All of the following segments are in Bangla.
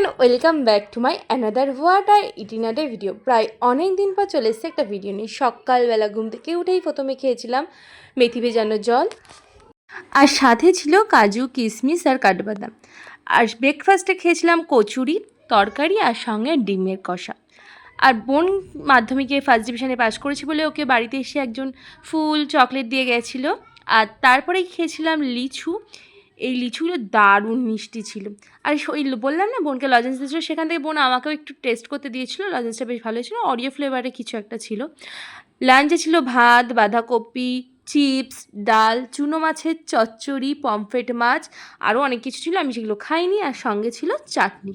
And welcome back to my another what I eat in a day video. প্রায় অনেক দিন পর চলে এসেছে একটা ভিডিও নিয়ে। সকালবেলা ঘুম থেকে উঠেই প্রথমে খেয়েছিলাম মেথি ভেজানো জল, আর সাথে ছিল কাজু কিশমিশ আর কাঠবাদাম। আর ব্রেকফাস্টে খেয়েছিলাম কচুরি তরকারি আর সঙ্গে ডিমের কষা। আর বোন মাধ্যমিকে ফার্স্ট ডিভিশনে পাশ করেছে বলে ওকে বাড়িতে এসে একজন ফুল চকলেট দিয়ে গেছিলো। আর তারপরেই খেয়েছিলাম লিচু। এই লিচুগুলো দারুণ মিষ্টি ছিল। আর ওই বললাম না বোনকে লজেন্স দিয়েছিলো, সেখান থেকে বোন আমাকেও একটু টেস্ট করতে দিয়েছিলো। লজেন্সটা বেশ ভালো ছিল, অরিও ফ্লেভারে কিছু একটা ছিল। লাঞ্চে ছিল ভাত, বাঁধাকপি, চিপস, ডাল, চুনো মাছের চচ্চড়ি, পমফ্রেট মাছ, আরও অনেক কিছু ছিল, আমি সেগুলো খাইনি। আর সঙ্গে ছিল চাটনি।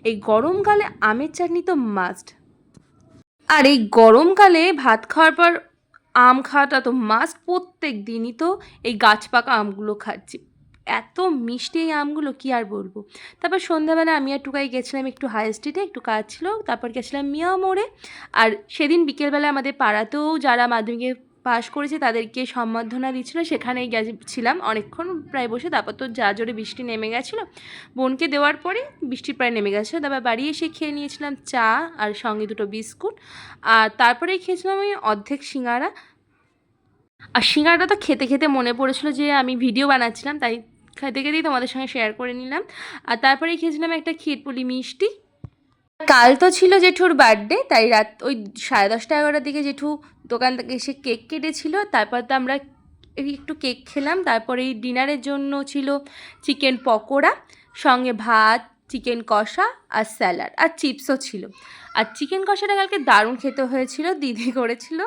এই গরমকালে আমের চাটনি তো মাস্ট। আর এই গরমকালে ভাত খাওয়ার পর আম খাওয়াটা তো মাস্ট। প্রত্যেক দিনই তো এই গাছ পাকা আমগুলো খাচ্ছি, এত মিষ্টি এই আমগুলো কী আর বলবো। তারপর সন্ধ্যাবেলা আমি আর টুকাই গেছিলাম একটু হাই স্ট্রিটে, একটু কাজ ছিল। তারপর গেছিলাম মিয়া মোড়ে। আর সেদিন বিকেলবেলা আমাদের পাড়াতেও যারা মাধ্যমিকে পাশ করেছে তাদেরকে সম্বর্ধনা দিচ্ছিলো, সেখানেই গেছিলাম অনেকক্ষণ প্রায় বসে। তারপর তো যা জোরে বৃষ্টি নেমে গেছিলো, বোনকে দেওয়ার পরে বৃষ্টি প্রায় নেমে গেছিলো। তারপর বাড়ি এসে খেয়ে নিয়েছিলাম চা আর সঙ্গে দুটো বিস্কুট। আর তারপরেই খেয়েছিলাম আমি অর্ধেক সিঙ্গারা। আর সিঙ্গারাটা তো খেতে খেতে মনে পড়েছিল যে আমি ভিডিও বানাচ্ছিলাম, তাই খেতে খেতেই তোমাদের সঙ্গে শেয়ার করে নিলাম। আর তারপরেই খেয়েছিলাম একটা ক্ষীরপুলি মিষ্টি। কাল তো ছিল জেঠুর বার্থডে, তাই রাত ওই 10:30-11টার দিকে জেঠু দোকান থেকে এসে কেক কেটেছিল। তারপর তো আমরা একটু কেক খেলাম। তারপরে এই ডিনারের জন্য ছিল চিকেন পকোড়া, সঙ্গে ভাত, চিকেন কষা আর স্যালাড আর চিপসও ছিল। আর চিকেন কষাটা কালকে দারুণ খেতে হয়েছিল, দিদি করেছিল।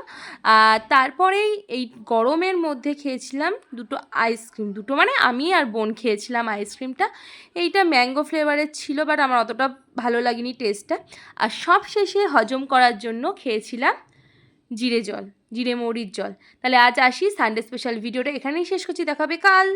আর তারপরেই এই গরমের মধ্যে খেয়েছিলাম দুটো আইসক্রিম। দুটো মানে আমি আর বোন খেয়েছিলাম আইসক্রিমটা। এইটা ম্যাঙ্গো ফ্লেভারের ছিল, বাট আমার অতটা ভালো লাগেনি টেস্টটা। আর সব শেষে হজম করার জন্য খেয়েছিলাম জিরে মৌরির জল। তাহলে আজ আসি, সানডে স্পেশাল ভিডিওটা এখানেই শেষ করছি, দেখা হবে কাল।